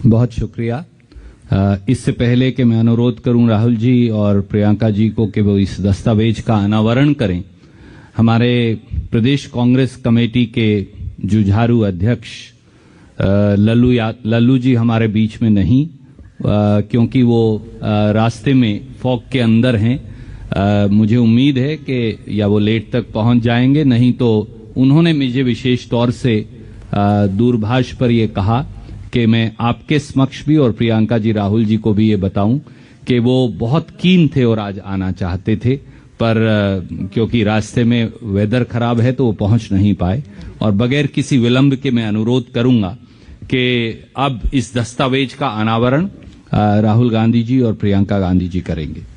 बहुत शुक्रिया। इससे पहले कि मैं अनुरोध करूं राहुल जी और प्रियंका जी को कि वो इस दस्तावेज का अनावरण करें, हमारे प्रदेश कांग्रेस कमेटी के जुझारू अध्यक्ष लल्लू जी हमारे बीच में नहीं, क्योंकि वो रास्ते में फॉग के अंदर हैं। मुझे उम्मीद है कि या वो लेट तक पहुंच जाएंगे, नहीं तो उन्होंने मुझे विशेष तौर से दूरभाष पर ये कहा कि मैं आपके समक्ष भी और प्रियंका जी राहुल जी को भी ये बताऊं कि वो बहुत कीन थे और आज आना चाहते थे, पर क्योंकि रास्ते में वेदर खराब है तो वो पहुंच नहीं पाए। और बगैर किसी विलंब के मैं अनुरोध करूंगा कि अब इस दस्तावेज का अनावरण राहुल गांधी जी और प्रियंका गांधी जी करेंगे।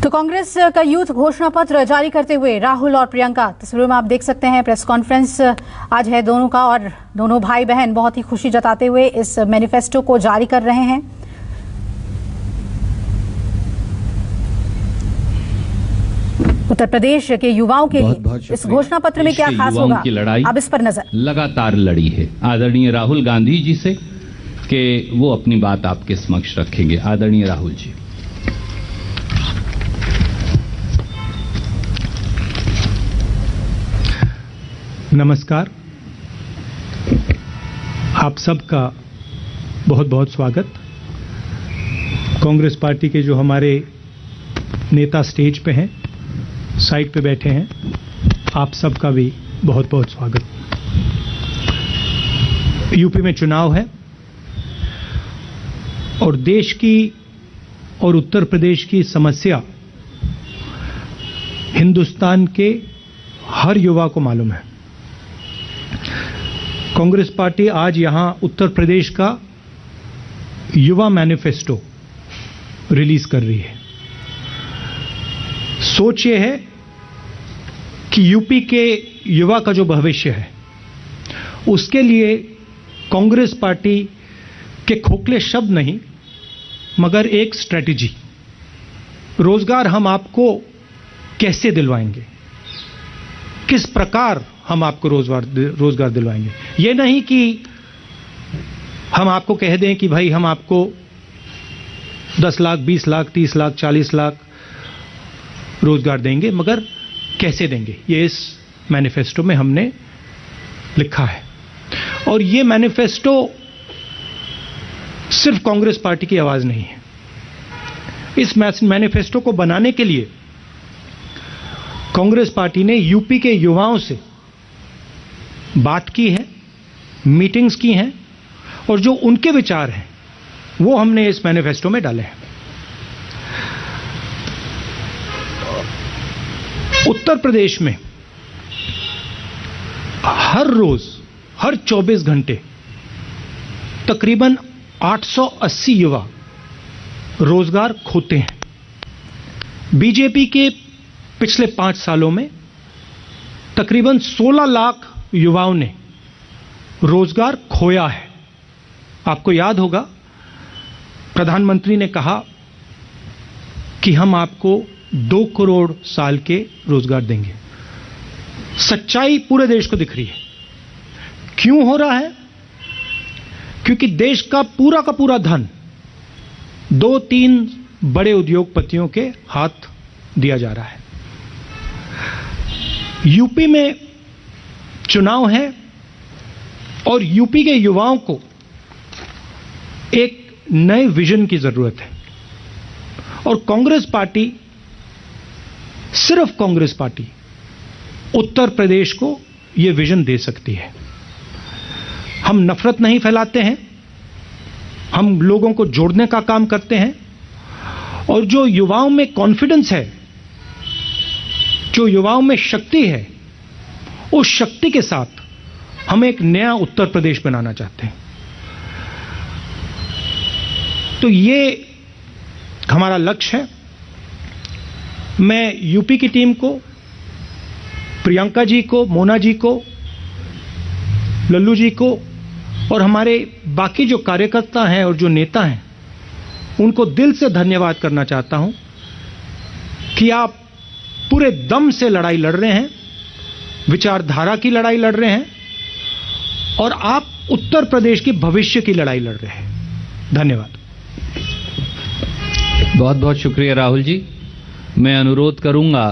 तो कांग्रेस का यूथ घोषणा पत्र जारी करते हुए राहुल और प्रियंका, तस्वीरों में आप देख सकते हैं प्रेस कॉन्फ्रेंस आज है दोनों का, और दोनों भाई बहन बहुत ही खुशी जताते हुए इस मैनिफेस्टो को जारी कर रहे हैं। उत्तर प्रदेश के युवाओं के लिए इस घोषणा पत्र में क्या खास होगा, अब इस पर नजर। लगातार लड़ी है आदरणीय राहुल गांधी जी से कि वो अपनी बात आपके समक्ष रखेंगे। आदरणीय राहुल जी। नमस्कार, आप सबका बहुत बहुत स्वागत। कांग्रेस पार्टी के जो हमारे नेता स्टेज पे हैं, साइड पे बैठे हैं, आप सबका भी बहुत बहुत स्वागत। यूपी में चुनाव है और देश की और उत्तर प्रदेश की समस्या हिंदुस्तान के हर युवा को मालूम है। कांग्रेस पार्टी आज यहां उत्तर प्रदेश का युवा मैनिफेस्टो रिलीज कर रही है। सोच ये है कि यूपी के युवा का जो भविष्य है उसके लिए कांग्रेस पार्टी के खोखले शब्द नहीं मगर एक स्ट्रेटजी, रोजगार हम आपको कैसे दिलवाएंगे, किस प्रकार हम आपको रोजगार दिलवाएंगे। ये नहीं कि हम आपको कह दें कि भाई हम आपको 10 लाख, 20 लाख, 30 लाख, 40 लाख रोजगार देंगे, मगर कैसे देंगे, ये इस मैनिफेस्टो में हमने लिखा है। और ये मैनिफेस्टो सिर्फ कांग्रेस पार्टी की आवाज नहीं है। इस मैनिफेस्टो को बनाने के लिए कांग्रेस पार्टी ने यूपी के युवाओं से बात की है, मीटिंग्स की हैं, और जो उनके विचार हैं वो हमने इस मैनिफेस्टो में डाले हैं। उत्तर प्रदेश में हर रोज, हर 24 घंटे तकरीबन 880 युवा रोजगार खोते हैं। बीजेपी के पिछले 5 सालों में तकरीबन 16 लाख युवाओं ने रोजगार खोया है। आपको याद होगा प्रधानमंत्री ने कहा कि हम आपको 2 करोड़ साल के रोजगार देंगे। सच्चाई पूरे देश को दिख रही है। क्यों हो रहा है? क्योंकि देश का पूरा धन 2-3 बड़े उद्योगपतियों के हाथ दिया जा रहा है। यूपी में चुनाव है और यूपी के युवाओं को एक नए विजन की जरूरत है, और कांग्रेस पार्टी, सिर्फ कांग्रेस पार्टी उत्तर प्रदेश को यह विजन दे सकती है। हम नफरत नहीं फैलाते हैं, हम लोगों को जोड़ने का काम करते हैं, और जो युवाओं में कॉन्फिडेंस है जो युवाओं में शक्ति है, उस शक्ति के साथ हम एक नया उत्तर प्रदेश बनाना चाहते हैं। तो ये हमारा लक्ष्य है। मैं यूपी की टीम को, प्रियंका जी को, मोना जी को, लल्लू जी को और हमारे बाकी जो कार्यकर्ता हैं और जो नेता हैं, उनको दिल से धन्यवाद करना चाहता हूं कि आप पूरे दम से लड़ाई लड़ रहे हैं, विचारधारा की लड़ाई लड़ रहे हैं और आप उत्तर प्रदेश की भविष्य की लड़ाई लड़ रहे हैं। धन्यवाद। बहुत बहुत शुक्रिया राहुल जी। मैं अनुरोध करूंगा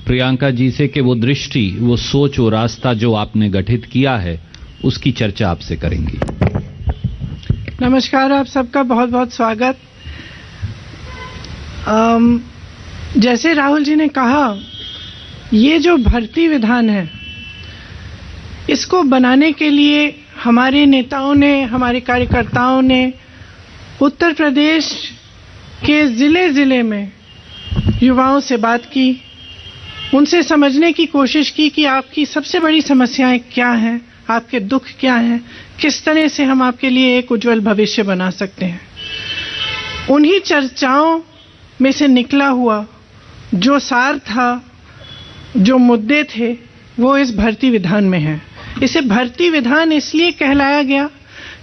प्रियंका जी से कि वो दृष्टि, वो सोच, वो रास्ता जो आपने गठित किया है उसकी चर्चा आपसे करेंगी। नमस्कार, आप सबका बहुत बहुत स्वागत। जैसे राहुल जी ने कहा, ये जो भर्ती विधान है, इसको बनाने के लिए हमारे नेताओं ने, हमारे कार्यकर्ताओं ने उत्तर प्रदेश के ज़िले ज़िले में युवाओं से बात की, उनसे समझने की कोशिश की कि आपकी सबसे बड़ी समस्याएं क्या हैं, आपके दुख क्या हैं, किस तरह से हम आपके लिए एक उज्जवल भविष्य बना सकते हैं। उन्हीं चर्चाओं में से निकला हुआ जो सार था, जो मुद्दे थे, वो इस भर्ती विधान में है। इसे भर्ती विधान इसलिए कहलाया गया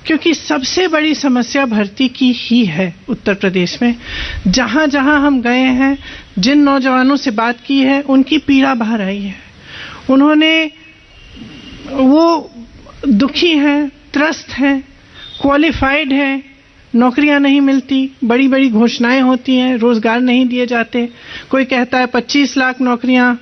क्योंकि सबसे बड़ी समस्या भर्ती की ही है उत्तर प्रदेश में। जहां जहां हम गए हैं, जिन नौजवानों से बात की है, उनकी पीड़ा बाहर आई है। उन्होंने, वो दुखी हैं, त्रस्त हैं, क्वालिफाइड हैं, नौकरियां नहीं मिलती, बड़ी बड़ी घोषणाएं होती हैं, रोजगार नहीं दिए जाते। कोई कहता है 25 लाख नौकरियां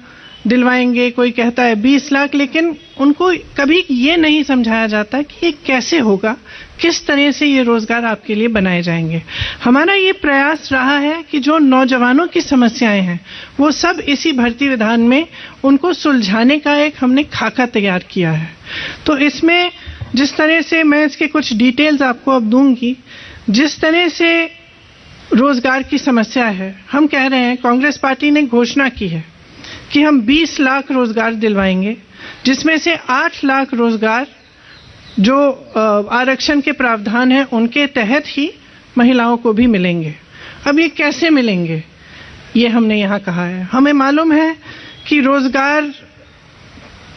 दिलवाएंगे, कोई कहता है 20 लाख, लेकिन उनको कभी ये नहीं समझाया जाता कि ये कैसे होगा, किस तरह से ये रोजगार आपके लिए बनाए जाएंगे। हमारा ये प्रयास रहा है कि जो नौजवानों की समस्याएं हैं, वो सब इसी भर्ती विधान में उनको सुलझाने का एक हमने खाका तैयार किया है। तो इसमें जिस तरह से, मैं इसके कुछ डिटेल्स आपको अब दूंगी, जिस तरह से रोजगार की समस्या है, हम कह रहे हैं, कांग्रेस पार्टी ने घोषणा की है कि हम 20 लाख रोजगार दिलवाएंगे, जिसमें से 8 लाख रोजगार जो आरक्षण के प्रावधान हैं उनके तहत ही महिलाओं को भी मिलेंगे। अब ये कैसे मिलेंगे, ये हमने यहाँ कहा है। हमें मालूम है कि रोजगार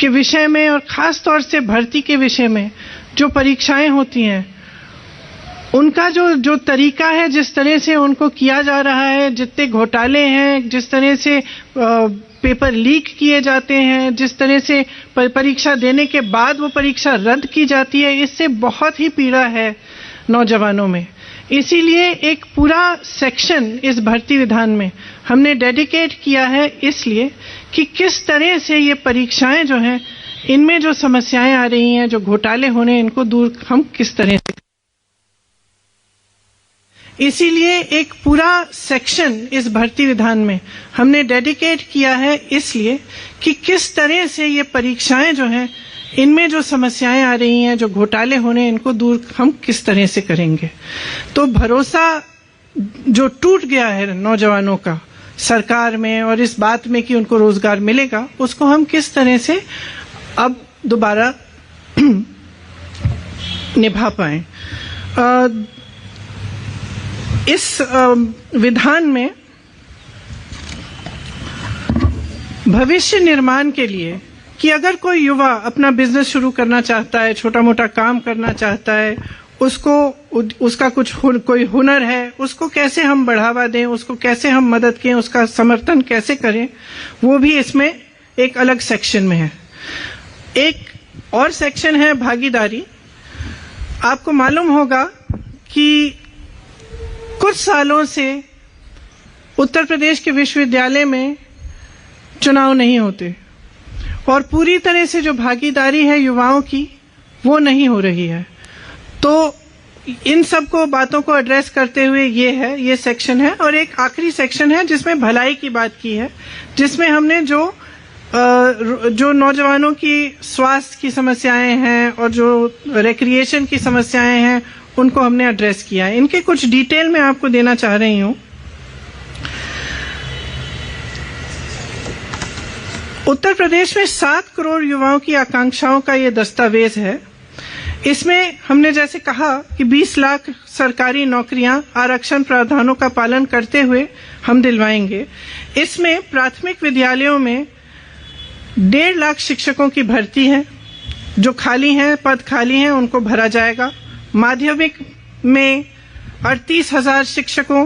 के विषय में और खास तौर से भर्ती के विषय में जो परीक्षाएं होती हैं, उनका जो तरीका है, जिस तरह से उनको किया जा रहा है, जितने घोटाले हैं, जिस तरह से पेपर लीक किए जाते हैं, जिस तरह से परीक्षा देने के बाद वो परीक्षा रद्द की जाती है, इससे बहुत ही पीड़ा है नौजवानों में। इसीलिए एक पूरा सेक्शन इस भर्ती विधान में हमने डेडिकेट किया है, इसलिए कि किस तरह से ये परीक्षाएं जो हैं, इनमें जो समस्याएं आ रही हैं, जो घोटाले होने, इनको दूर हम किस तरह से, इसीलिए एक पूरा सेक्शन इस भर्ती विधान में हमने डेडिकेट किया है, इसलिए कि किस तरह से ये परीक्षाएं जो हैं, इनमें जो समस्याएं आ रही हैं, जो घोटाले होने, इनको दूर हम किस तरह से करेंगे। तो भरोसा जो टूट गया है नौजवानों का सरकार में और इस बात में कि उनको रोजगार मिलेगा, उसको हम किस तरह से अब दोबारा निभा पाएं। इस विधान में भविष्य निर्माण के लिए, कि अगर कोई युवा अपना बिजनेस शुरू करना चाहता है, छोटा मोटा काम करना चाहता है, उसका कुछ कोई हुनर है, उसको कैसे हम बढ़ावा दें, उसको कैसे हम मदद करें, उसका समर्थन कैसे करें, वो भी इसमें एक अलग सेक्शन में है। एक और सेक्शन है भागीदारी। आपको मालूम होगा कि कुछ सालों से उत्तर प्रदेश के विश्वविद्यालय में चुनाव नहीं होते और पूरी तरह से जो भागीदारी है युवाओं की, वो नहीं हो रही है। तो इन सब को बातों को एड्रेस करते हुए ये सेक्शन है। और एक आखिरी सेक्शन है जिसमें भलाई की बात की है, जिसमें हमने जो नौजवानों की स्वास्थ्य की समस्याएं हैं और जो रिक्रिएशन की समस्याएं हैं, उनको हमने एड्रेस किया है। इनके कुछ डिटेल मैं आपको देना चाह रही हूं। उत्तर प्रदेश में 7 करोड़ युवाओं की आकांक्षाओं का ये दस्तावेज है। इसमें हमने जैसे कहा कि 20 लाख सरकारी नौकरियां आरक्षण प्रावधानों का पालन करते हुए हम दिलवाएंगे। इसमें प्राथमिक विद्यालयों में 1.5 लाख शिक्षकों की भर्ती है, जो खाली हैं, पद खाली हैं, उनको भरा जाएगा। माध्यमिक में 38,000 शिक्षकों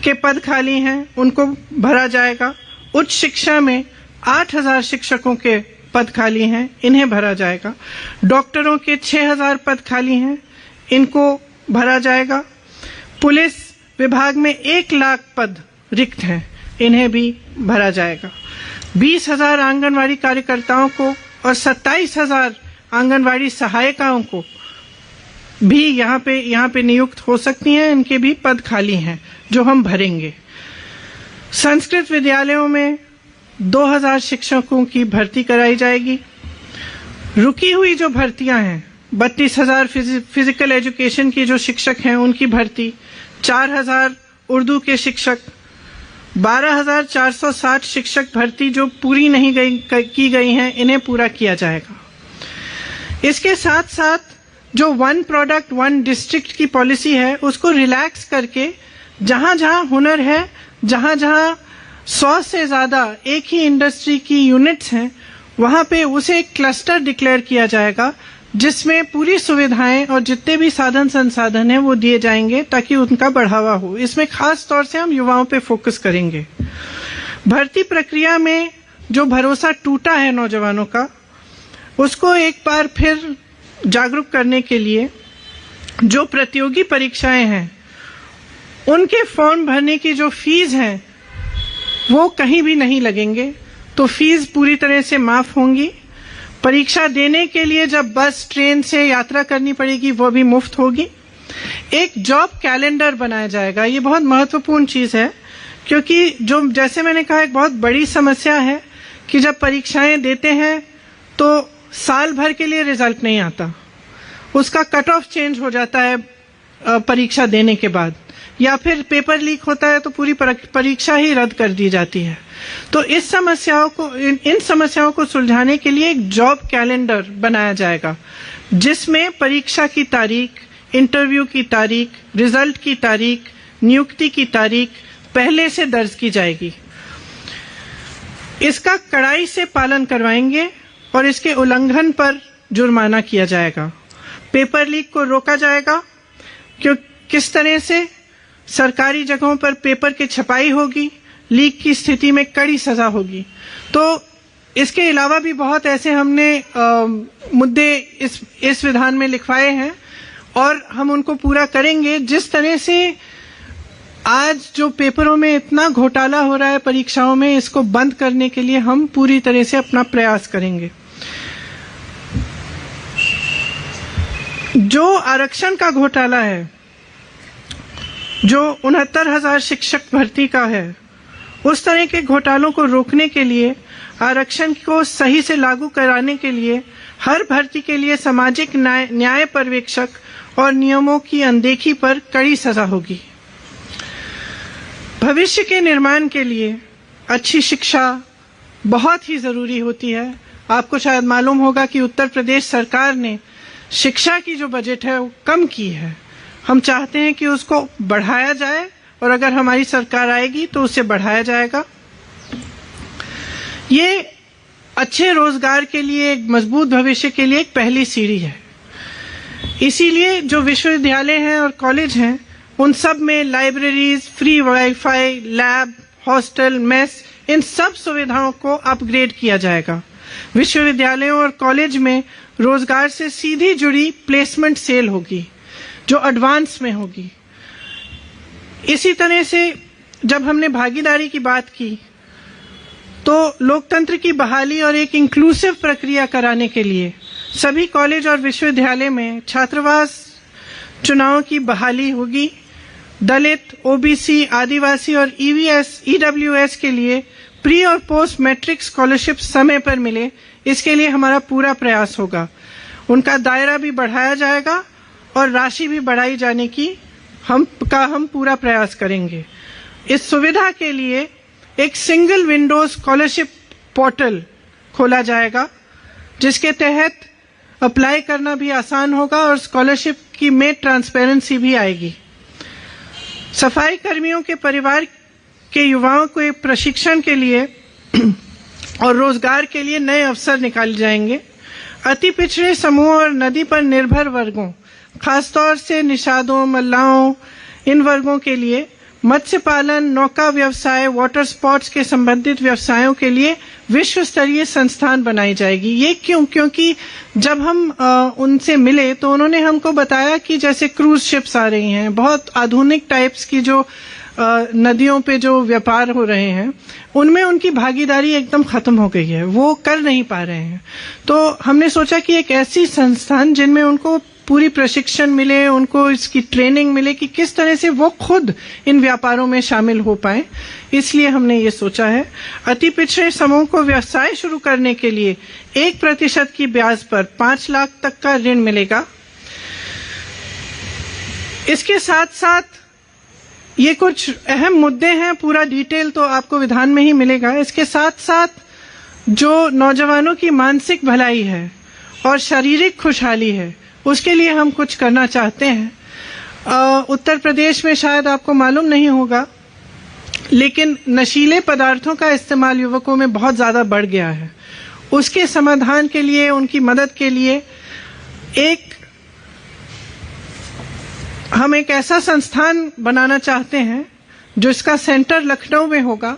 के पद खाली हैं, उनको भरा जाएगा। उच्च शिक्षा में 8,000 शिक्षकों के पद खाली हैं, इन्हें भरा जाएगा। डॉक्टरों के 6,000 पद खाली हैं, इनको भरा जाएगा। पुलिस विभाग में 1 लाख पद रिक्त हैं, इन्हें भी भरा जाएगा। 20,000 आंगनवाड़ी कार्यकर्ताओं को और 27,000 आंगनवाड़ी सहायिकाओं को भी यहाँ पे नियुक्त हो सकती हैं, इनके भी पद खाली हैं जो हम भरेंगे। संस्कृत विद्यालयों में 2,000 शिक्षकों की भर्ती कराई जाएगी। रुकी हुई जो भर्तियां हैं, 32,000 फिजिकल एजुकेशन की जो शिक्षक हैं उनकी भर्ती, 4,000 उर्दू के शिक्षक, 12,460 शिक्षक भर्ती जो पूरी नहीं की गई हैं, इन्हें पूरा किया जाएगा। इसके साथ साथ जो 1 प्रोडक्ट 1 डिस्ट्रिक्ट की पॉलिसी है उसको रिलैक्स करके जहां जहां हुनर है, जहां जहां 100 से ज्यादा एक ही इंडस्ट्री की यूनिट्स हैं, वहां पे उसे एक क्लस्टर डिक्लेयर किया जाएगा जिसमें पूरी सुविधाएं और जितने भी साधन संसाधन हैं वो दिए जाएंगे ताकि उनका बढ़ावा हो। इसमें खास तौर से हम युवाओं पे फोकस करेंगे। भर्ती प्रक्रिया में जो भरोसा टूटा है नौजवानों का, उसको एक बार फिर जागरूक करने के लिए जो प्रतियोगी परीक्षाएं हैं उनके फॉर्म भरने की जो फीस है वो कहीं भी नहीं लगेंगे, तो फीस पूरी तरह से माफ होंगी। परीक्षा देने के लिए जब बस ट्रेन से यात्रा करनी पड़ेगी वो भी मुफ्त होगी। एक जॉब कैलेंडर बनाया जाएगा, ये बहुत महत्वपूर्ण चीज है क्योंकि जो जैसे मैंने कहा एक बहुत बड़ी समस्या है कि जब परीक्षाएं देते हैं तो साल भर के लिए रिजल्ट नहीं आता, उसका कट ऑफ चेंज हो जाता है परीक्षा देने के बाद, या फिर पेपर लीक होता है तो पूरी परीक्षा ही रद्द कर दी जाती है। तो इन समस्याओं को सुलझाने के लिए एक जॉब कैलेंडर बनाया जाएगा जिसमें परीक्षा की तारीख, इंटरव्यू की तारीख, रिजल्ट की तारीख, नियुक्ति की तारीख पहले से दर्ज की जाएगी। इसका कड़ाई से पालन करवाएंगे और इसके उल्लंघन पर जुर्माना किया जाएगा। पेपर लीक को रोका जाएगा, किस तरह से सरकारी जगहों पर पेपर की छपाई होगी, लीक की स्थिति में कड़ी सजा होगी। तो इसके अलावा भी बहुत ऐसे हमने मुद्दे इस विधान में लिखवाए हैं और हम उनको पूरा करेंगे। जिस तरह से आज जो पेपरों में इतना घोटाला हो रहा है परीक्षाओं में, इसको बंद करने के लिए हम पूरी तरह से अपना प्रयास करेंगे। जो आरक्षण का घोटाला है, जो 69,000 शिक्षक भर्ती का है, उस तरह के घोटालों को रोकने के लिए, आरक्षण को सही से लागू कराने के लिए हर भर्ती के लिए सामाजिक न्याय पर्यवेक्षक और नियमों की अनदेखी पर कड़ी सजा होगी। भविष्य के निर्माण के लिए अच्छी शिक्षा बहुत ही जरूरी होती है। आपको शायद मालूम होगा कि उत्तर प्रदेश सरकार ने शिक्षा की जो बजट है वो कम की है। हम चाहते हैं कि उसको बढ़ाया जाए और अगर हमारी सरकार आएगी तो उसे बढ़ाया जाएगा। ये अच्छे रोजगार के लिए, एक मजबूत भविष्य के लिए एक पहली सीढ़ी है। इसीलिए जो विश्वविद्यालय हैं और कॉलेज हैं उन सब में libraries, free wifi, lab, hostel, mess, इन सब सुविधाओं को अपग्रेड किया जाएगा। विश्वविद्यालयों और कॉलेज में रोजगार से सीधी जुड़ी प्लेसमेंट सेल होगी जो एडवांस में होगी। इसी तरह से जब हमने भागीदारी की बात की तो लोकतंत्र की बहाली और एक इंक्लूसिव प्रक्रिया कराने के लिए सभी कॉलेज और विश्वविद्यालय में छात्रावास चुनाव की बहाली होगी। दलित, ओबीसी, आदिवासी और ईडब्ल्यूएस के लिए प्री और पोस्ट मैट्रिक स्कॉलरशिप समय पर मिले, इसके लिए हमारा पूरा प्रयास होगा। उनका दायरा भी बढ़ाया जाएगा और राशि भी बढ़ाई जाने की हम पूरा प्रयास करेंगे। इस सुविधा के लिए एक सिंगल विंडो स्कॉलरशिप पोर्टल खोला जाएगा, जिसके तहत अप्लाई करना भी आसान होगा और स्कॉलरशिप की में ट्रांसपेरेंसी भी आएगी। सफाई कर्मियों के परिवार के युवाओं को प्रशिक्षण के लिए और रोजगार के लिए नए अवसर निकाले जाएंगे। अति पिछड़े समूह और नदी पर निर्भर वर्गों, खासतौर से निषादों, मल्लाहों, इन वर्गों के लिए मत्स्य पालन, नौका व्यवसाय, वाटर स्पोर्ट्स के संबंधित व्यवसायों के लिए विश्व स्तरीय संस्थान बनाई जाएगी। ये क्यों? क्योंकि जब हम उनसे मिले तो उन्होंने हमको बताया कि जैसे क्रूज शिप्स आ रही हैं, बहुत आधुनिक टाइप्स की जो नदियों पे जो व्यापार हो रहे हैं, उनमें उनकी भागीदारी एकदम खत्म हो गई है, वो कर नहीं पा रहे हैं। तो हमने सोचा कि एक ऐसी संस्थान जिनमें उनको पूरी प्रशिक्षण मिले, उनको इसकी ट्रेनिंग मिले कि किस तरह से वो खुद इन व्यापारों में शामिल हो पाए, इसलिए हमने ये सोचा है। अति पिछड़े समूह को व्यवसाय शुरू करने के लिए 1% की ब्याज पर 5 लाख तक का ऋण मिलेगा। इसके साथ साथ ये कुछ अहम मुद्दे हैं, पूरा डिटेल तो आपको विधान में ही मिलेगा। इसके साथ साथ जो नौजवानों की मानसिक भलाई है और शारीरिक खुशहाली है, उसके लिए हम कुछ करना चाहते हैं। उत्तर प्रदेश में शायद आपको मालूम नहीं होगा, लेकिन नशीले पदार्थों का इस्तेमाल युवकों में बहुत ज्यादा बढ़ गया है। उसके समाधान के लिए, उनकी मदद के लिए हम एक ऐसा संस्थान बनाना चाहते हैं जो इसका सेंटर लखनऊ में होगा,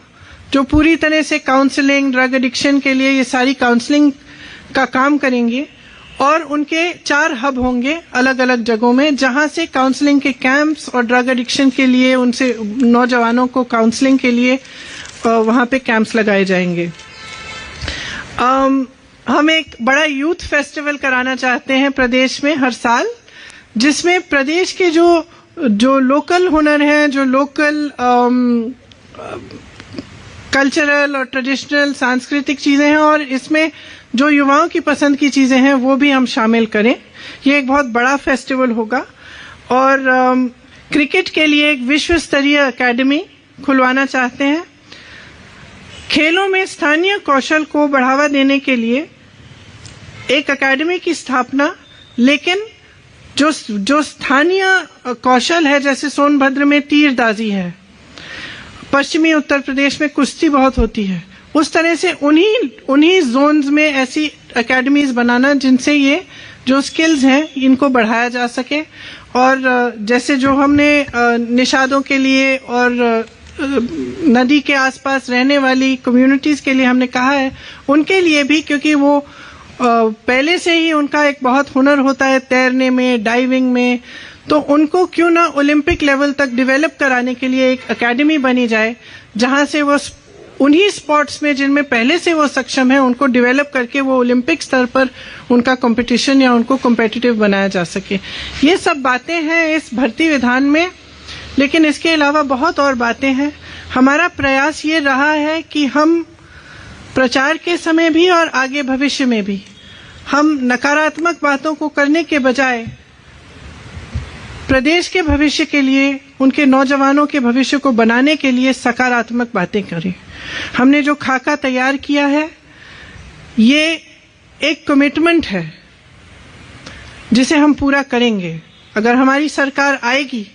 जो पूरी तरह से काउंसलिंग, ड्रग एडिक्शन के लिए ये सारी काउंसलिंग का काम करेंगे। और उनके 4 हब होंगे अलग अलग जगहों में, जहां से काउंसलिंग के कैंप्स और ड्रग एडिक्शन के लिए उनसे नौजवानों को काउंसलिंग के लिए वहां पे कैंप्स लगाए जाएंगे। हम एक बड़ा यूथ फेस्टिवल कराना चाहते हैं प्रदेश में हर साल, जिसमें प्रदेश के जो लोकल हुनर हैं, जो लोकल कल्चरल और ट्रेडिशनल सांस्कृतिक चीजें हैं, और इसमें जो युवाओं की पसंद की चीजें हैं वो भी हम शामिल करें। ये एक बहुत बड़ा फेस्टिवल होगा। और क्रिकेट के लिए एक विश्व स्तरीय एकेडमी खुलवाना चाहते हैं। खेलों में स्थानीय कौशल को बढ़ावा देने के लिए एक एकेडमी की स्थापना, लेकिन जो स्थानीय कौशल है, जैसे सोनभद्र में तीरंदाजी है, पश्चिमी उत्तर प्रदेश में कुश्ती बहुत होती है, उस तरह से उन्हीं जोन्स में ऐसी एकेडमीज बनाना जिनसे ये जो स्किल्स हैं इनको बढ़ाया जा सके। और जैसे जो हमने निषादों के लिए और नदी के आसपास रहने वाली कम्युनिटीज के लिए हमने कहा है, उनके लिए भी, क्योंकि वो पहले से ही उनका एक बहुत हुनर होता है तैरने में, डाइविंग में, तो उनको क्यों ना ओलंपिक लेवल तक डेवलप कराने के लिए एक एकेडमी बनी जाए, जहां से वो उन्हीं स्पोर्ट्स में जिनमें पहले से वो सक्षम है उनको डेवलप करके वो ओलंपिक स्तर पर उनका कंपटीशन या उनको कॉम्पिटिटिव बनाया जा सके। ये सब बातें हैं इस भर्ती विधान में, लेकिन इसके अलावा बहुत और बातें हैं। हमारा प्रयास ये रहा है कि हम प्रचार के समय भी और आगे भविष्य में भी हम नकारात्मक बातों को करने के बजाय प्रदेश के भविष्य के लिए, उनके नौजवानों के भविष्य को बनाने के लिए सकारात्मक बातें करें। हमने जो खाका तैयार किया है ये एक कमिटमेंट है जिसे हम पूरा करेंगे। अगर हमारी सरकार आएगी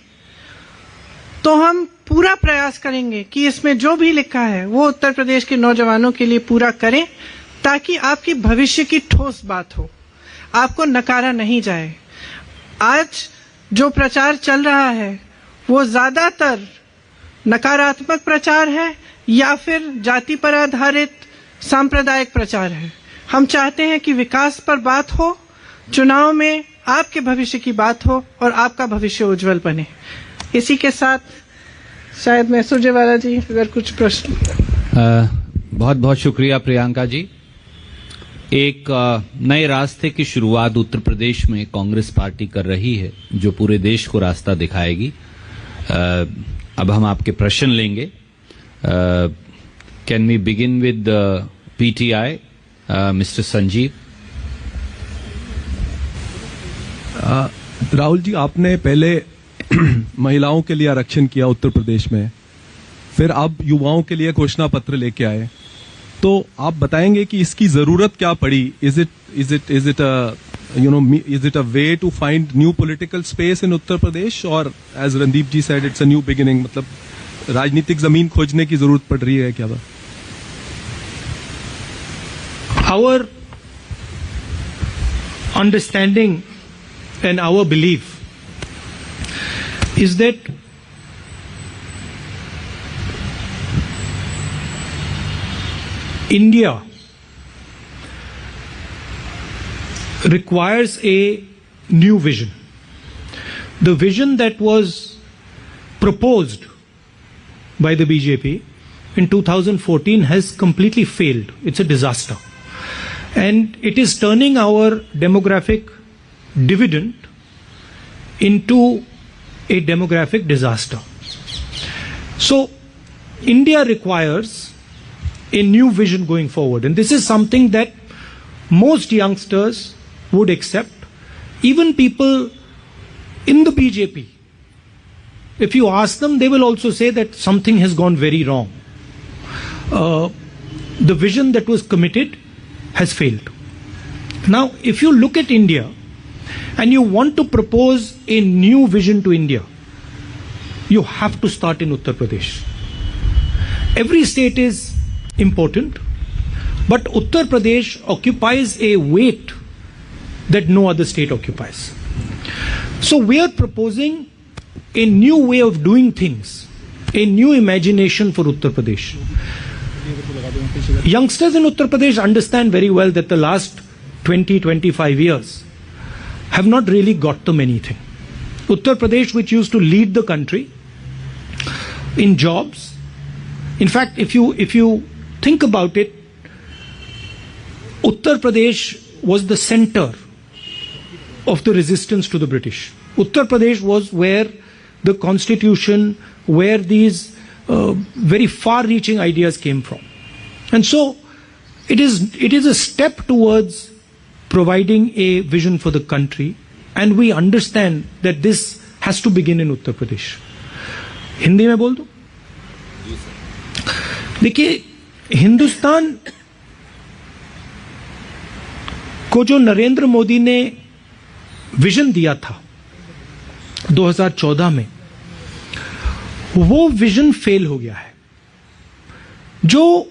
तो हम पूरा प्रयास करेंगे कि इसमें जो भी लिखा है वो उत्तर प्रदेश के नौजवानों के लिए पूरा करें, ताकि आपके भविष्य की ठोस बात हो, आपको नकारा नहीं जाए। आज जो प्रचार चल रहा है वो ज्यादातर नकारात्मक प्रचार है या फिर जाति पर आधारित सांप्रदायिक प्रचार है। हम चाहते हैं कि विकास पर बात हो, चुनाव में आपके भविष्य की बात हो और आपका भविष्य उज्जवल बने। इसी के साथ शायद मैं सुरजेवाला जी अगर कुछ प्रश्न। बहुत बहुत शुक्रिया प्रियंका जी। एक नए रास्ते की शुरुआत उत्तर प्रदेश में कांग्रेस पार्टी कर रही है, जो पूरे देश को रास्ता दिखाएगी। अब हम आपके प्रश्न लेंगे। Can we begin with PTI, mister Sanjeev. Rahul ji, आपने पहले महिलाओं के लिए आरक्षण किया उत्तर प्रदेश में, फिर अब युवाओं के लिए घोषणा पत्र लेके आए। तो आप बताएंगे कि इसकी जरूरत क्या पड़ी? Is it a way to find new political space in Uttar Pradesh, or as Randeep ji said, it's a new beginning? मतलब राजनीतिक जमीन खोजने की जरूरत पड़ रही है क्या? Our understanding and our belief is that India requires a new vision. The vision that was proposed by the BJP in 2014 has completely failed. It's a disaster. And it is turning our demographic dividend into a demographic disaster. So, India requires a new vision going forward. And this is something that most youngsters would accept. Even people in the BJP, if you ask them, they will also say that something has gone very wrong. The vision that was committed has failed. Now, if you look at India and you want to propose a new vision to India, you have to start in Uttar Pradesh. Every state is important, but Uttar Pradesh occupies a weight that no other state occupies. So we are proposing a new way of doing things, a new imagination for Uttar Pradesh. Youngsters in Uttar Pradesh understand very well that the last 20-25 years have not really got them anything. Uttar Pradesh, which used to lead the country in jobs, in fact, if you think about it, Uttar Pradesh was the center of the resistance to the British. Uttar Pradesh was where the constitution, where these very far-reaching ideas came from. And so it is a step towards providing a vision for the country, and we understand that this has to begin in Uttar Pradesh. Hindi में बोल दो? देखिए, हिंदुस्तान को जो नरेंद्र मोदी ने vision दिया था 2014 में, वो विजन फेल हो गया है. जो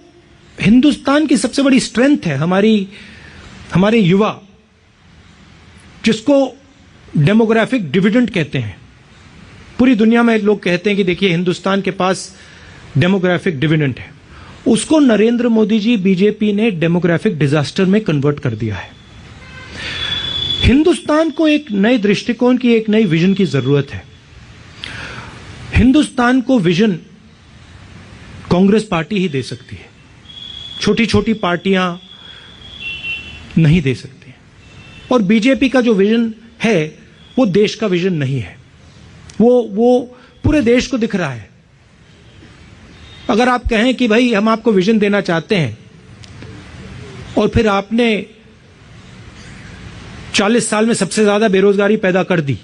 हिंदुस्तान की सबसे बड़ी स्ट्रेंथ है, हमारे युवा, जिसको डेमोग्राफिक डिविडेंड कहते हैं. पूरी दुनिया में लोग कहते हैं कि देखिए हिंदुस्तान के पास डेमोग्राफिक डिविडेंड है. उसको नरेंद्र मोदी जी, बीजेपी ने डेमोग्राफिक डिजास्टर में कन्वर्ट कर दिया है. हिंदुस्तान को एक नए दृष्टिकोण की, एक नई विजन की जरूरत है. हिंदुस्तान को विजन कांग्रेस पार्टी ही दे सकती है. छोटी छोटी पार्टियां नहीं दे सकती. और बीजेपी का जो विजन है वो देश का विजन नहीं है. वो पूरे देश को दिख रहा है. अगर आप कहें कि भाई हम आपको विजन देना चाहते हैं और फिर आपने 40 साल में सबसे ज्यादा बेरोजगारी पैदा कर दी,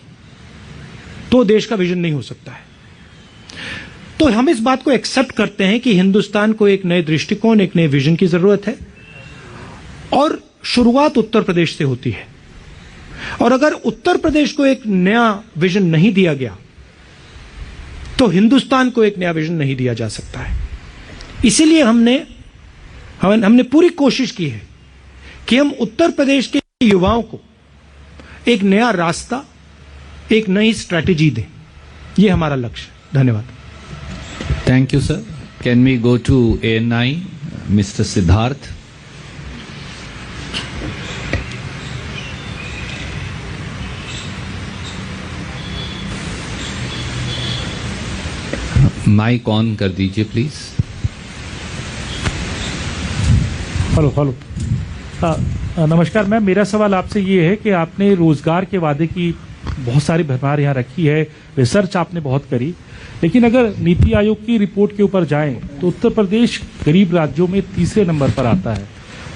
तो देश का विजन नहीं हो सकता है. तो हम इस बात को एक्सेप्ट करते हैं कि हिंदुस्तान को एक नए दृष्टिकोण, एक नए विजन की जरूरत है, और शुरुआत उत्तर प्रदेश से होती है. और अगर उत्तर प्रदेश को एक नया विजन नहीं दिया गया, तो हिंदुस्तान को एक नया विजन नहीं दिया जा सकता है. इसीलिए हमने पूरी कोशिश की है कि हम उत्तर प्रदेश के युवाओं को एक नया रास्ता, एक नई स्ट्रैटेजी दें. ये हमारा लक्ष्य. धन्यवाद. Thank you, sir. Can we go to ANI, Mr. Siddharth? Mic on कर दीजिए प्लीज. हेलो. नमस्कार मैम, मेरा सवाल आपसे ये है कि आपने रोजगार के वादे की बहुत सारी भरमार यहाँ रखी है, रिसर्च आपने बहुत करी, लेकिन अगर नीति आयोग की रिपोर्ट के ऊपर जाएं तो उत्तर प्रदेश गरीब राज्यों में तीसरे नंबर पर आता है.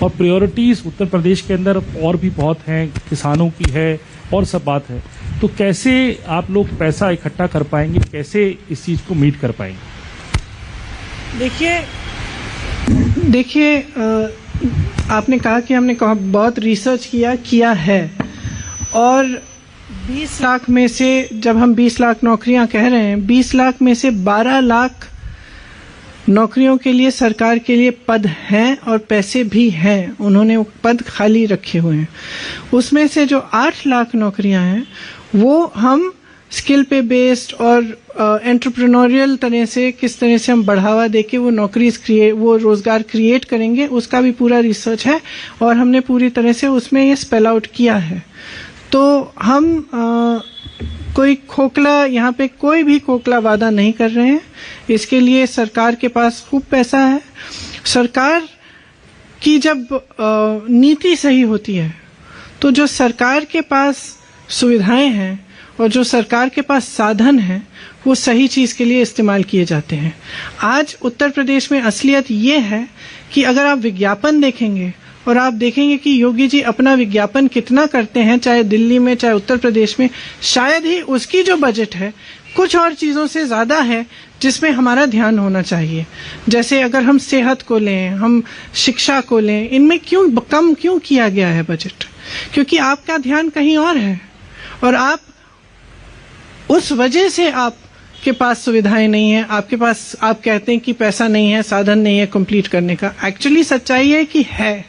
और प्रायोरिटीज उत्तर प्रदेश के अंदर और भी बहुत हैं, किसानों की है और सब बात है. तो कैसे आप लोग पैसा इकट्ठा कर पाएंगे, कैसे इस चीज को मीट कर पाएंगे? देखिए, देखिए, आपने कहा कि हमने बहुत रिसर्च किया है, और 20 लाख में से, जब हम 20 लाख नौकरियां कह रहे हैं, 20 लाख में से 12 लाख नौकरियों के लिए सरकार के लिए पद हैं और पैसे भी हैं, उन्होंने वो पद खाली रखे हुए हैं। उसमें से जो 8 लाख नौकरियां हैं वो हम स्किल पे बेस्ड और एंटरप्रेन्योरियल तरह से, किस तरह से हम बढ़ावा देके वो रोजगार क्रिएट करेंगे, उसका भी पूरा रिसर्च है और हमने पूरी तरह से उसमें ये स्पेल आउट किया है। तो हम कोई खोखला, यहाँ पे कोई भी खोखला वादा नहीं कर रहे हैं। इसके लिए सरकार के पास खूब पैसा है। सरकार की जब नीति सही होती है तो जो सरकार के पास सुविधाएं हैं और जो सरकार के पास साधन हैं वो सही चीज के लिए इस्तेमाल किए जाते हैं। आज उत्तर प्रदेश में असलियत ये है कि अगर आप विज्ञापन देखेंगे और आप देखेंगे कि योगी जी अपना विज्ञापन कितना करते हैं, चाहे दिल्ली में चाहे उत्तर प्रदेश में, शायद ही उसकी जो बजट है कुछ और चीजों से ज्यादा है जिसमें हमारा ध्यान होना चाहिए। जैसे अगर हम सेहत को लें, हम शिक्षा को लें, इनमें कम क्यों किया गया है बजट? क्योंकि आपका ध्यान कहीं और है और आप उस वजह से आपके पास सुविधाएं नहीं है, आपके पास, आप कहते हैं कि पैसा नहीं है, साधन नहीं है कंप्लीट करने का। एक्चुअली सच्चाई है कि है,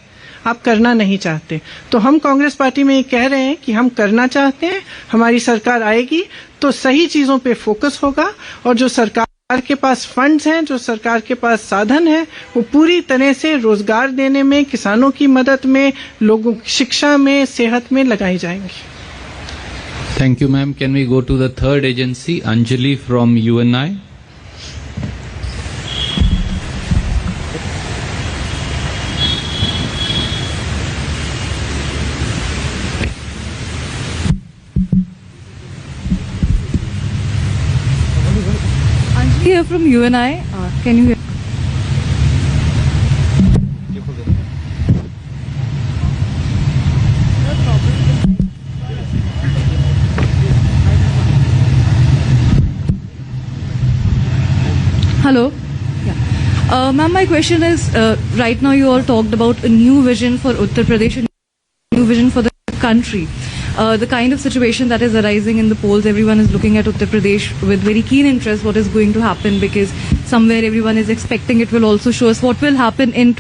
आप करना नहीं चाहते। तो हम कांग्रेस पार्टी में ये कह रहे हैं कि हम करना चाहते हैं, हमारी सरकार आएगी तो सही चीजों पे फोकस होगा और जो सरकार के पास फंड्स हैं, जो सरकार के पास साधन है, वो पूरी तरह से रोजगार देने में, किसानों की मदद में, लोगों की शिक्षा में, सेहत में लगाई जाएंगी। Thank you, ma'am. Can we go to the third agency, Anjali from UNI? Anjali here from UNI. Can you hear? Hello. Yeah. Ma'am, my question is, right now you all talked about a new vision for Uttar Pradesh, a new vision for the country. The kind of situation that is arising in the polls, everyone is looking at Uttar Pradesh with very keen interest what is going to happen, because somewhere everyone is expecting it will also show us what will happen in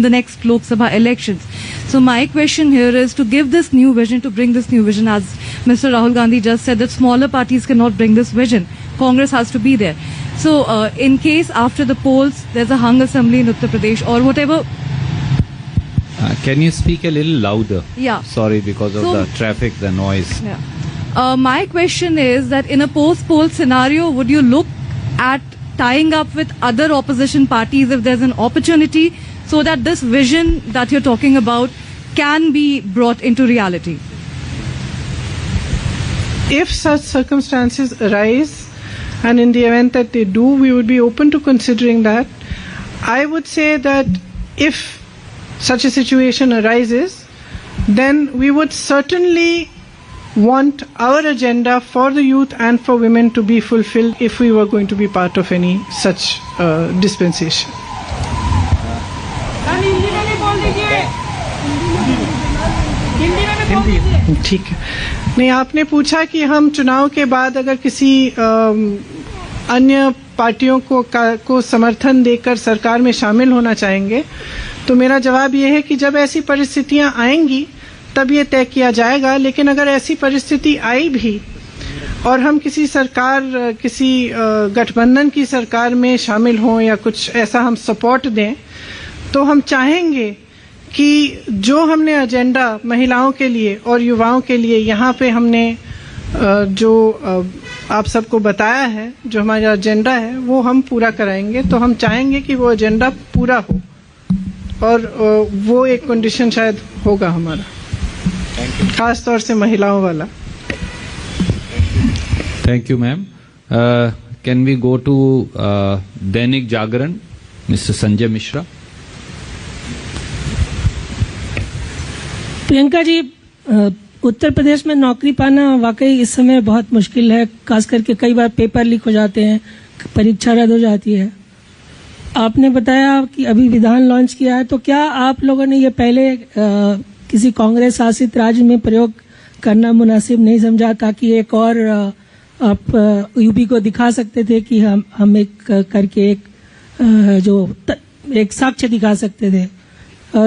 the next Lok Sabha elections. So my question here is to give this new vision, to bring this new vision, as Mr. Rahul Gandhi just said that smaller parties cannot bring this vision. Congress has to be there. So in case after the polls there's a hung assembly in Uttar Pradesh or whatever. Can you speak a little louder? Yeah. Sorry, because of the traffic, the noise. Yeah. My question is that in a post-poll scenario, would you look at tying up with other opposition parties if there's an opportunity, so that this vision that you're talking about can be brought into reality? If such circumstances arise, and in the event that they do, we would be open to considering that. I would say that if such a situation arises, then we would certainly want our agenda for the youth and for women to be fulfilled if we were going to be part of any such dispensation. ठीक है। नहीं, आपने पूछा कि हम चुनाव के बाद अगर किसी अन्य पार्टियों को समर्थन देकर सरकार में शामिल होना चाहेंगे, तो मेरा जवाब ये है कि जब ऐसी परिस्थितियां आएंगी तब ये तय किया जाएगा। लेकिन अगर ऐसी परिस्थिति आई भी और हम किसी गठबंधन की सरकार में शामिल हों या कुछ ऐसा हम सपोर्ट दें, तो हम चाहेंगे कि जो हमने एजेंडा महिलाओं के लिए और युवाओं के लिए यहाँ पे हमने जो आप सबको बताया है, जो हमारा एजेंडा है, वो हम पूरा कराएंगे। तो हम चाहेंगे कि वो एजेंडा पूरा हो और वो एक कंडीशन शायद होगा हमारा, खास तौर से महिलाओं वाला। Thank you ma'am. Can we go to Dainik Jagran, mister Sanjay Mishra. Priyanka ji, Uttar Pradesh में नौकरी पाना वाकई इस समय बहुत मुश्किल है, खास करके कई बार पेपर लीक हो जाते हैं, परीक्षा रद्द हो जाती है। आपने बताया कि अभी विधान लॉन्च किया है, तो क्या आप लोगों ने ये पहले किसी कांग्रेस शासित राज्य में प्रयोग करना मुनासिब नहीं समझा, ताकि एक और आप यूपी को दिखा सकते थे कि हम एक करके एक साक्ष्य दिखा सकते थे।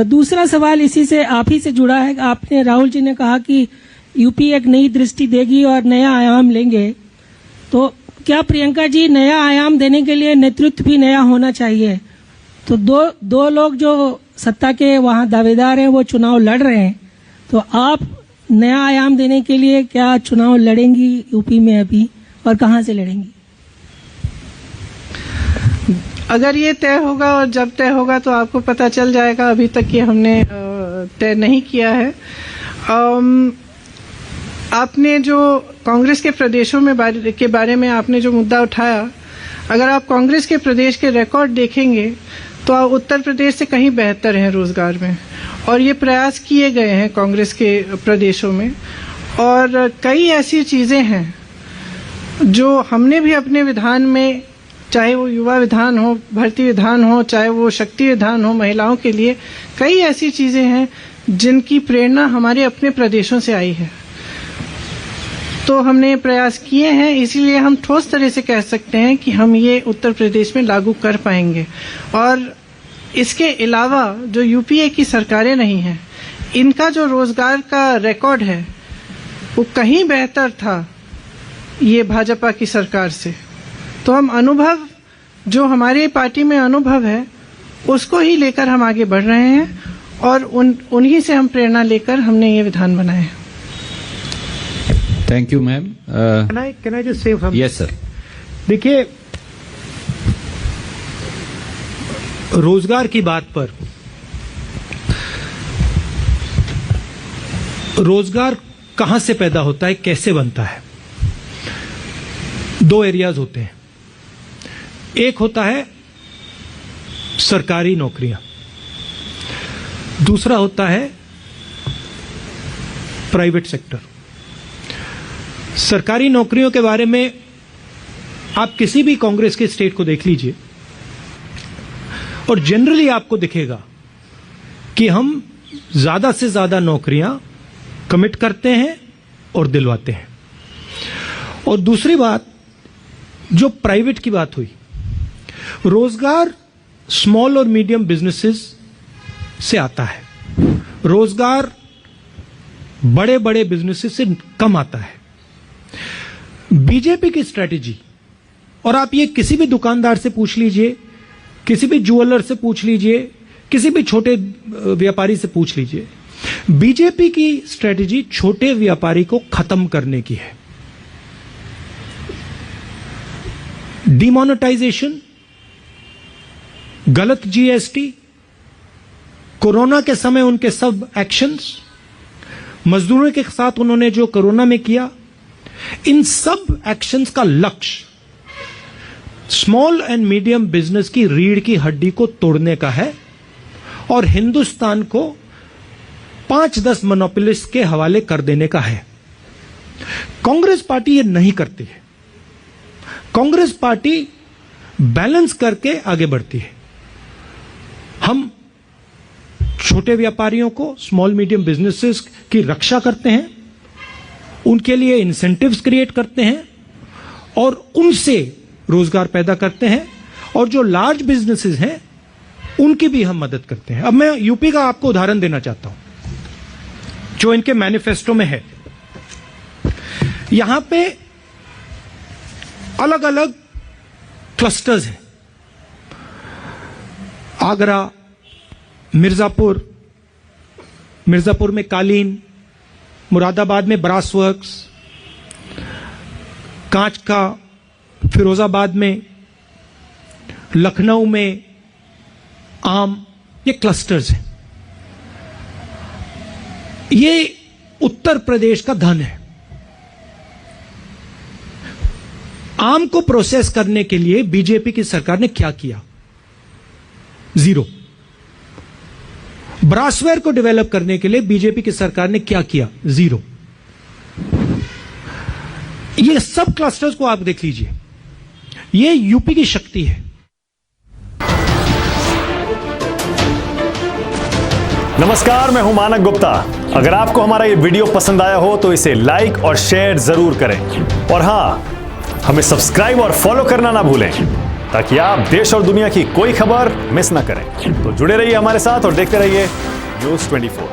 दूसरा सवाल इसी से आप ही से जुड़ा है। आपने, राहुल जी ने कहा कि यूपी एक नई दृष्टि देगी और नया आयाम लेंगे, तो क्या प्रियंका जी नया आयाम देने के लिए नेतृत्व भी नया होना चाहिए? तो दो लोग जो सत्ता के वहां दावेदार हैं वो चुनाव लड़ रहे हैं, तो आप नया आयाम देने के लिए क्या चुनाव लड़ेंगी यूपी में अभी, और कहां से लड़ेंगी? अगर ये तय होगा और जब तय होगा तो आपको पता चल जाएगा। अभी तक ये हमने तय नहीं किया है। आपने जो कांग्रेस के प्रदेशों के बारे में आपने जो मुद्दा उठाया, अगर आप कांग्रेस के प्रदेश के रिकॉर्ड देखेंगे तो आप उत्तर प्रदेश से कहीं बेहतर हैं रोजगार में, और ये प्रयास किए गए हैं कांग्रेस के प्रदेशों में। और कई ऐसी चीजें हैं जो हमने भी अपने विधान में, चाहे वो युवा विधान हो, भर्ती विधान हो, चाहे वो शक्ति विधान हो महिलाओं के लिए, कई ऐसी चीजें हैं जिनकी प्रेरणा हमारे अपने प्रदेशों से आई है। तो हमने ये प्रयास किए हैं, इसीलिए हम ठोस तरह से कह सकते हैं कि हम ये उत्तर प्रदेश में लागू कर पाएंगे। और इसके अलावा जो यूपीए की सरकारें नहीं हैं, इनका जो रोजगार का रिकॉर्ड है वो कहीं बेहतर था ये भाजपा की सरकार से। तो हम अनुभव, जो हमारी पार्टी में अनुभव है, उसको ही लेकर हम आगे बढ़ रहे हैं, और उन्हीं से हम प्रेरणा लेकर हमने ये विधान बनाए हैं। Thank you ma'am. Can I just say something? Yes sir. देखिए, रोजगार की बात पर, रोजगार कहां से पैदा होता है, कैसे बनता है, दो एरियाज होते हैं। एक होता है सरकारी नौकरियां, दूसरा होता है प्राइवेट सेक्टर। सरकारी नौकरियों के बारे में आप किसी भी कांग्रेस के स्टेट को देख लीजिए और जनरली आपको दिखेगा कि हम ज्यादा से ज्यादा नौकरियां कमिट करते हैं और दिलवाते हैं। और दूसरी बात, जो प्राइवेट की बात हुई, रोजगार स्मॉल और मीडियम बिजनेसेस से आता है, रोजगार बड़े बड़े बिजनेसेस से कम आता है। बीजेपी की स्ट्रेटेजी, और आप ये किसी भी दुकानदार से पूछ लीजिए, किसी भी ज्वेलर से पूछ लीजिए, किसी भी छोटे व्यापारी से पूछ लीजिए, बीजेपी की स्ट्रेटेजी छोटे व्यापारी को खत्म करने की है। डिमोनेटाइजेशन, गलत जीएसटी, कोरोना के समय उनके सब एक्शंस, मजदूरों के साथ उन्होंने जो कोरोना में किया, इन सब एक्शंस का लक्ष्य स्मॉल एंड मीडियम बिजनेस की रीढ़ की हड्डी को तोड़ने का है और हिंदुस्तान को 5-10 मोनोपोलिस्ट के हवाले कर देने का है। कांग्रेस पार्टी ये नहीं करती है। कांग्रेस पार्टी बैलेंस करके आगे बढ़ती है। हम छोटे व्यापारियों को, स्मॉल मीडियम बिजनेसेस की रक्षा करते हैं, उनके लिए इंसेंटिव्स क्रिएट करते हैं और उनसे रोजगार पैदा करते हैं, और जो लार्ज बिजनेसेस हैं उनकी भी हम मदद करते हैं। अब मैं यूपी का आपको उदाहरण देना चाहता हूं जो इनके मैनिफेस्टो में है। यहां पे अलग अलग क्लस्टर्स हैं, आगरा, मिर्जापुर में कालीन, मुरादाबाद में ब्रास वर्क्स, कांच का, फिरोजाबाद में, लखनऊ में आम, ये क्लस्टर्स हैं। ये उत्तर प्रदेश का धन है। आम को प्रोसेस करने के लिए बीजेपी की सरकार ने क्या किया? जीरो। ब्रासवेयर को डेवलप करने के लिए बीजेपी की सरकार ने क्या किया? जीरो। ये सब क्लस्टर्स को आप देख लीजिए, ये यूपी की शक्ति है। नमस्कार, मैं हूं मानक गुप्ता। अगर आपको हमारा ये वीडियो पसंद आया हो तो इसे लाइक और शेयर जरूर करें, और हाँ, हमें सब्सक्राइब और फॉलो करना ना भूलें ताकि आप देश और दुनिया की कोई खबर मिस ना करें। तो जुड़े रहिए हमारे साथ और देखते रहिए न्यूज़ 24।